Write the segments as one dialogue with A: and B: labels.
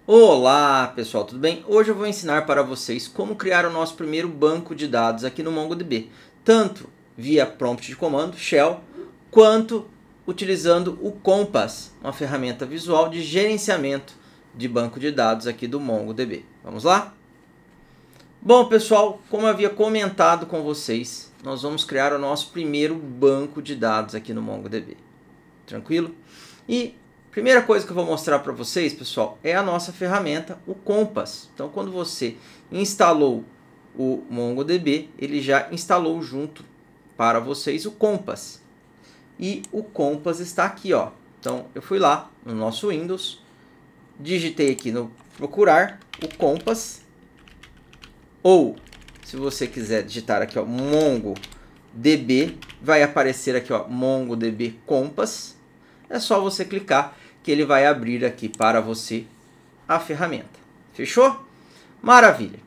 A: Olá pessoal, tudo bem? Hoje eu vou ensinar para vocês como criar o nosso primeiro banco de dados aqui no MongoDB, tanto via prompt de comando, shell, quanto utilizando o Compass, uma ferramenta visual de gerenciamento de banco de dados aqui do MongoDB. Vamos lá? Bom pessoal, como eu havia comentado com vocês, nós vamos criar o nosso primeiro banco de dados aqui no MongoDB. Tranquilo? E primeira coisa que eu vou mostrar para vocês, pessoal, é a nossa ferramenta, o Compass. Então, quando você instalou o MongoDB, ele já instalou junto para vocês o Compass. E o Compass está aqui, ó. Então, eu fui lá no nosso Windows, digitei aqui no procurar o Compass, ou se você quiser digitar aqui, ó, MongoDB, vai aparecer aqui, ó, MongoDB Compass. É só você clicar que ele vai abrir aqui para você a ferramenta. Fechou? Maravilha!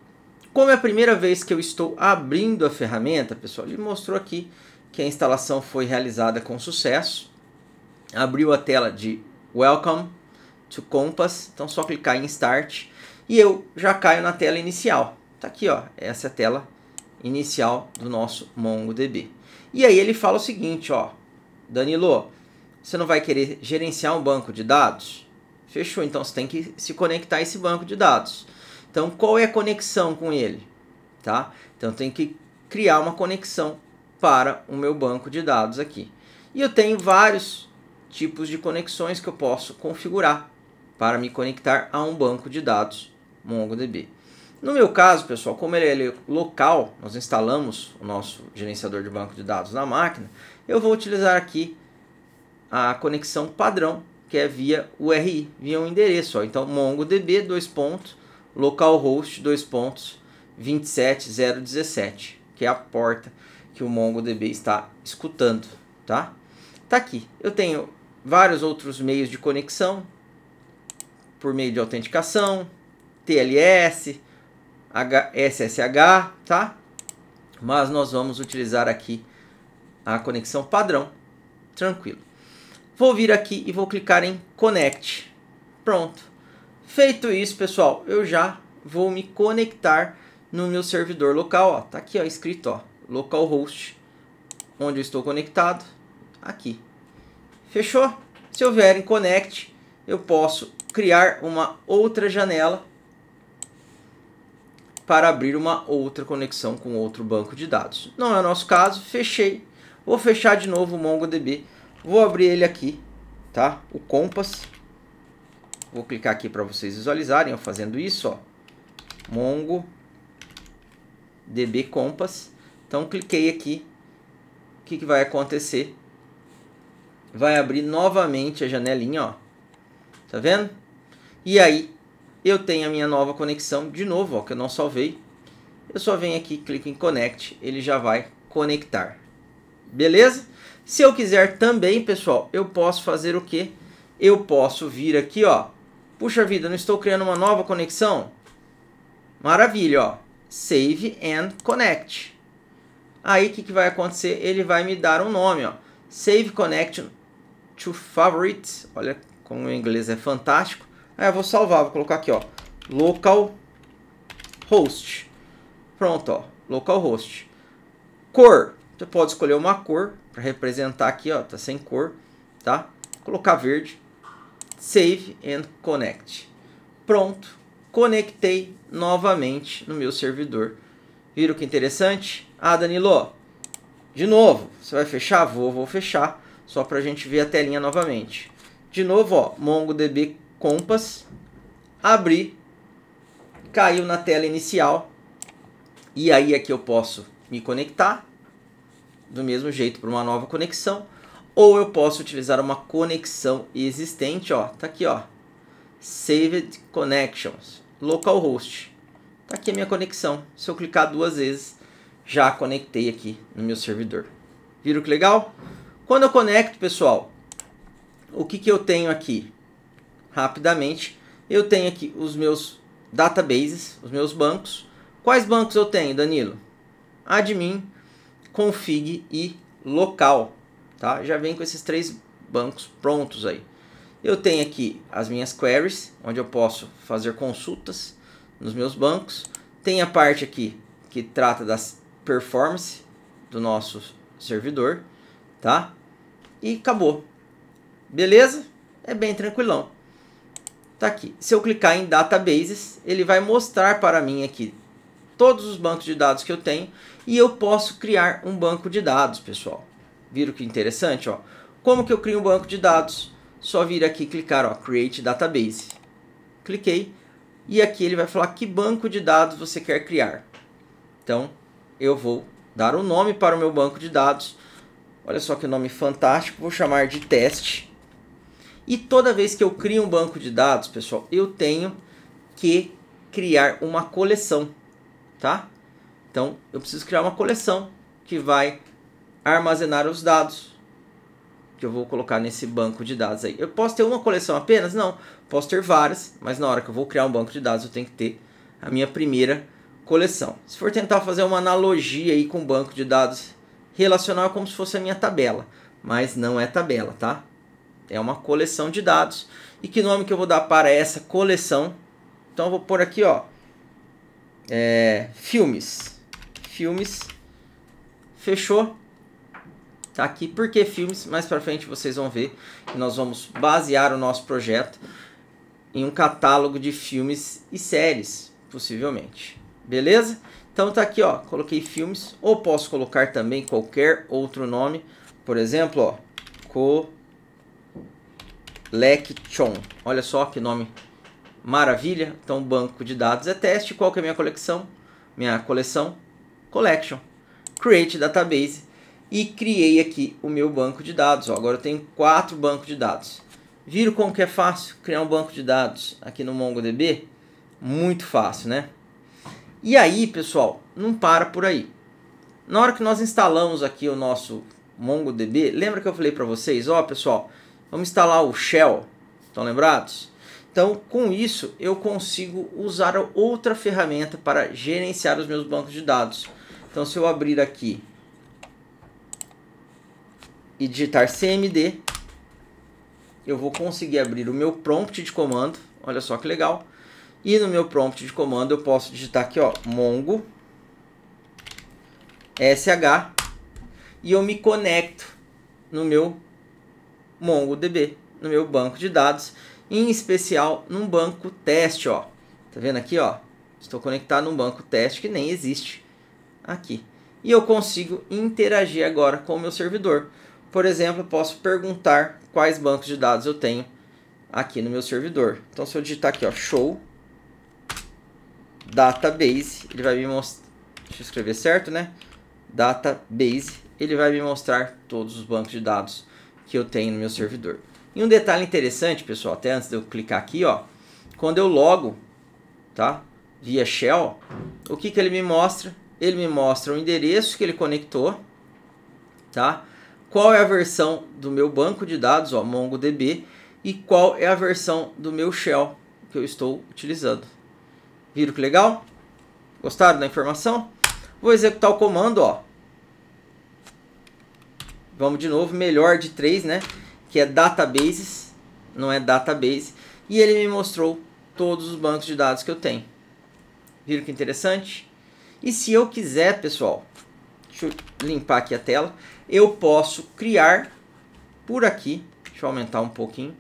A: Como é a primeira vez que eu estou abrindo a ferramenta, pessoal, ele mostrou aqui que a instalação foi realizada com sucesso. Abriu a tela de Welcome to Compass. Então, só clicar em Start e eu já caio na tela inicial. Tá aqui, ó. Essa é a tela inicial do nosso MongoDB. E aí ele fala o seguinte, ó. Danilo, você não vai querer gerenciar um banco de dados? Fechou, então você tem que se conectar a esse banco de dados. Então, qual é a conexão com ele? Tá? Então, eu tenho que criar uma conexão para o meu banco de dados aqui. E eu tenho vários tipos de conexões que eu posso configurar para me conectar a um banco de dados MongoDB. No meu caso, pessoal, como ele é local, nós instalamos o nosso gerenciador de banco de dados na máquina, eu vou utilizar aqui a conexão padrão, que é via URI, via um endereço. Ó. Então, MongoDB, localhost, 2.27017, que é a porta que o MongoDB está escutando. Tá aqui. Eu tenho vários outros meios de conexão, por meio de autenticação, TLS, SSH, tá? Mas nós vamos utilizar aqui a conexão padrão, tranquilo. Vou vir aqui e vou clicar em Connect. Pronto. Feito isso, pessoal, eu já vou me conectar no meu servidor local. Ó. Tá aqui, ó, escrito, ó, localhost, onde eu estou conectado. Aqui. Fechou? Se eu vier em Connect, eu posso criar uma outra janela para abrir uma outra conexão com outro banco de dados. Não é o nosso caso. Fechei. Vou fechar de novo o MongoDB. Vou abrir ele aqui, tá? O Compass. Vou clicar aqui para vocês visualizarem, ó, fazendo isso, ó. MongoDB Compass. Então, cliquei aqui. O que vai acontecer? Vai abrir novamente a janelinha, ó. Tá vendo? E aí, eu tenho a minha nova conexão de novo, ó, que eu não salvei. Eu só venho aqui, clico em Connect, ele já vai conectar. Beleza? Se eu quiser também, pessoal, eu posso fazer o quê? Eu posso vir aqui, ó. Puxa vida, não estou criando uma nova conexão? Maravilha, ó. Save and Connect. Aí, o que vai acontecer? Ele vai me dar um nome, ó. Save Connection to Favorites. Olha como o inglês é fantástico. Aí eu vou salvar, vou colocar aqui, ó. Localhost. Pronto, ó. Localhost. Cor. Você pode escolher uma cor para representar aqui, ó, tá sem cor, tá? Vou colocar verde. Save and Connect. Pronto. Conectei novamente no meu servidor. Viram que interessante? Ah, Danilo, de novo, você vai fechar? Vou fechar, só para a gente ver a telinha novamente. De novo, ó, MongoDB Compass. Abri. Caiu na tela inicial. E aí aqui eu posso me conectar do mesmo jeito para uma nova conexão, ou eu posso utilizar uma conexão existente, ó, tá aqui, ó, Saved Connections, Localhost, tá aqui a minha conexão. Se eu clicar duas vezes, já conectei aqui no meu servidor. Viram que legal? Quando eu conecto, pessoal, o que eu tenho aqui? Rapidamente, eu tenho aqui os meus databases, os meus bancos. Quais bancos eu tenho, Danilo? Admin, config e local, tá? Já vem com esses três bancos prontos aí. Eu tenho aqui as minhas queries, onde eu posso fazer consultas nos meus bancos. Tem a parte aqui que trata das performance do nosso servidor, tá? E acabou. Beleza? É bem tranquilão. Tá aqui. Se eu clicar em Databases, ele vai mostrar para mim aqui todos os bancos de dados que eu tenho e eu posso criar um banco de dados, pessoal. Viram que interessante, ó? Como que eu crio um banco de dados? Só vir aqui e clicar, ó, Create Database. Cliquei e aqui ele vai falar que banco de dados você quer criar. Então, eu vou dar um nome para o meu banco de dados. Olha só que nome fantástico, vou chamar de teste. E toda vez que eu crio um banco de dados, pessoal, eu tenho que criar uma coleção, tá? Então, eu preciso criar uma coleção que vai armazenar os dados que eu vou colocar nesse banco de dados aí. Eu posso ter uma coleção apenas? Não, posso ter várias, mas na hora que eu vou criar um banco de dados, eu tenho que ter a minha primeira coleção. Se for tentar fazer uma analogia aí com o banco de dados relacional, é como se fosse a minha tabela, mas não é tabela, tá? É uma coleção de dados. E que nome que eu vou dar para essa coleção? Então eu vou pôr aqui, ó, filmes. Filmes. Fechou? Tá aqui. Por que filmes? Mais para frente vocês vão ver que nós vamos basear o nosso projeto em um catálogo de filmes e séries, possivelmente. Beleza? Então tá aqui, ó, coloquei filmes, ou posso colocar também qualquer outro nome, por exemplo, ó, Collection. Olha só que nome maravilha. Então, banco de dados é teste. Qual que é a minha coleção? Minha coleção Collection. Create Database. E criei aqui o meu banco de dados. Ó, agora eu tenho 4 bancos de dados. Viram como que é fácil criar um banco de dados aqui no MongoDB? Muito fácil, né? E aí, pessoal, não para por aí. Na hora que nós instalamos aqui o nosso MongoDB, lembra que eu falei para vocês? Ó, pessoal, vamos instalar o Shell. Estão lembrados? Então, com isso, eu consigo usar outra ferramenta para gerenciar os meus bancos de dados. Então, se eu abrir aqui e digitar cmd, eu vou conseguir abrir o meu prompt de comando. Olha só que legal. E no meu prompt de comando eu posso digitar aqui, ó, mongo sh, e eu me conecto no meu MongoDB, no meu banco de dados, em especial num banco teste, ó. Tá vendo aqui, ó? Estou conectado num banco teste que nem existe aqui. E eu consigo interagir agora com o meu servidor. Por exemplo, eu posso perguntar quais bancos de dados eu tenho aqui no meu servidor. Então, se eu digitar aqui, ó, show database, ele vai me mostrar, deixa eu escrever certo, né? Database, ele vai me mostrar todos os bancos de dados que eu tenho no meu servidor. E um detalhe interessante, pessoal, até antes de eu clicar aqui, ó, quando eu logo, tá, via Shell, o que que ele me mostra? Ele me mostra o endereço que ele conectou, tá? Qual é a versão do meu banco de dados, ó, MongoDB, e qual é a versão do meu Shell que eu estou utilizando. Viram que legal? Gostaram da informação? Vou executar o comando, ó. Vamos de novo, melhor de 3, né? Que é databases, não é database. E ele me mostrou todos os bancos de dados que eu tenho. Viram que interessante? E se eu quiser, pessoal, deixa eu limpar aqui a tela, eu posso criar por aqui, deixa eu aumentar um pouquinho,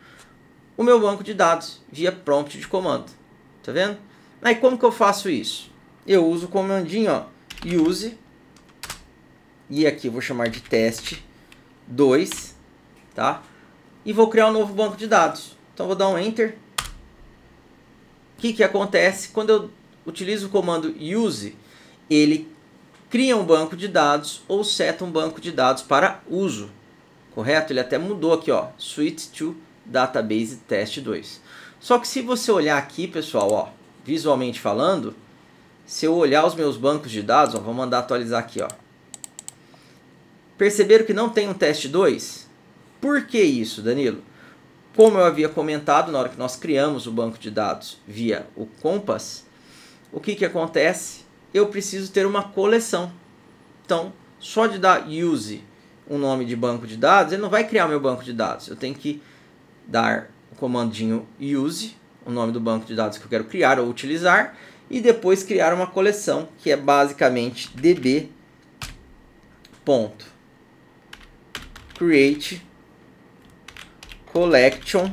A: o meu banco de dados via prompt de comando. Tá vendo? Aí como que eu faço isso? Eu uso o comandinho, ó, use, e aqui eu vou chamar de teste 2, tá? E vou criar um novo banco de dados. Então vou dar um enter. O que que acontece? Quando eu utilizo o comando use, ele cria um banco de dados ou seta um banco de dados para uso. Correto? Ele até mudou aqui, ó, switch to database test 2. Só que se você olhar aqui, pessoal, ó, visualmente falando, se eu olhar os meus bancos de dados, ó, vou mandar atualizar aqui, ó. Perceberam que não tem um teste 2? Por que isso, Danilo? Como eu havia comentado, na hora que nós criamos o banco de dados via o Compass, o que que acontece? Eu preciso ter uma coleção. Então, só de dar use um nome de banco de dados, ele não vai criar meu banco de dados. Eu tenho que dar o comandinho use, o nome do banco de dados que eu quero criar ou utilizar, e depois criar uma coleção, que é basicamente db.create collection,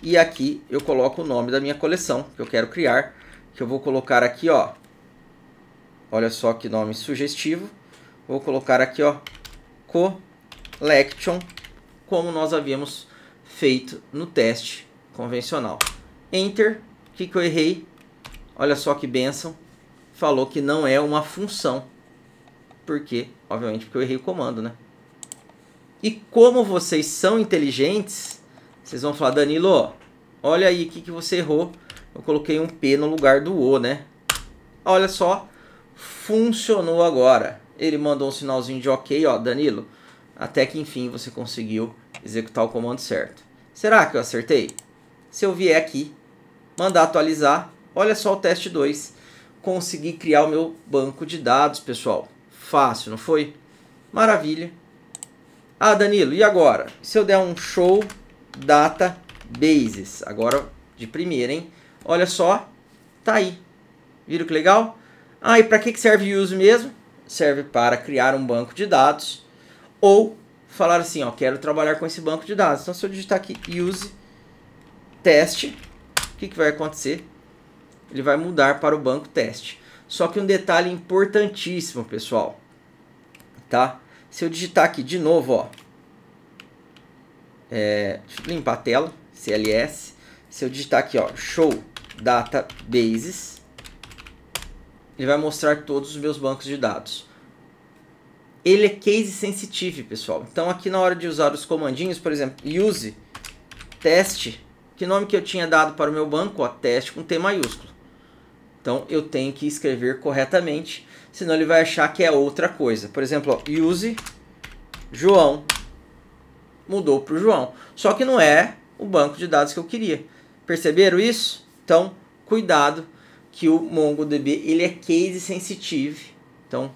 A: e aqui eu coloco o nome da minha coleção que eu quero criar, que eu vou colocar aqui, ó, olha só que nome sugestivo, vou colocar aqui, ó, collection, como nós havíamos feito no teste convencional. Enter. O que eu errei? Olha só que bênção. Falou que não é uma função. Por quê? Obviamente porque eu errei o comando, né? E como vocês são inteligentes, vocês vão falar, Danilo, olha aí o que você errou. Eu coloquei um P no lugar do O, né? Olha só, funcionou agora. Ele mandou um sinalzinho de ok, ó, Danilo. Até que enfim você conseguiu executar o comando certo. Será que eu acertei? Se eu vier aqui, mandar atualizar, olha só o teste 2. Consegui criar o meu banco de dados, pessoal. Fácil, não foi? Maravilha. Ah, Danilo, e agora? Se eu der um show databases, agora de primeira, hein? Olha só, tá aí. Viram que legal? Ah, e para que serve use mesmo? Serve para criar um banco de dados ou falar assim, ó, quero trabalhar com esse banco de dados. Então, se eu digitar aqui use teste, o que vai acontecer? Ele vai mudar para o banco teste. Só que um detalhe importantíssimo, pessoal, tá? Se eu digitar aqui de novo, ó, deixa eu limpar a tela, CLS. Se eu digitar aqui, ó, show databases, ele vai mostrar todos os meus bancos de dados. Ele é case sensitive, pessoal. Então aqui na hora de usar os comandinhos, por exemplo, use teste, que nome que eu tinha dado para o meu banco? Ó, teste com T maiúsculo. Então eu tenho que escrever corretamente, senão ele vai achar que é outra coisa. Por exemplo, ó, use João, mudou para o João. Só que não é o banco de dados que eu queria. Perceberam isso? Então, cuidado que o MongoDB ele é case sensitive. Então,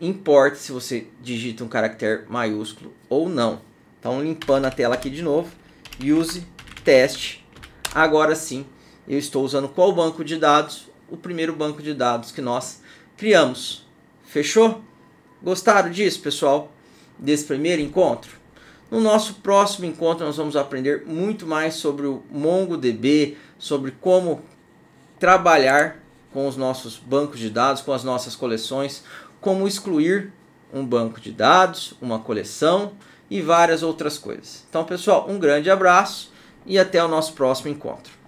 A: importa se você digita um caractere maiúsculo ou não. Então, limpando a tela aqui de novo. Use teste. Agora sim, eu estou usando qual banco de dados? O primeiro banco de dados que nós criamos. Fechou? Gostaram disso, pessoal? Desse primeiro encontro? No nosso próximo encontro nós vamos aprender muito mais sobre o MongoDB, sobre como trabalhar com os nossos bancos de dados, com as nossas coleções, como excluir um banco de dados, uma coleção e várias outras coisas. Então, pessoal, um grande abraço e até o nosso próximo encontro.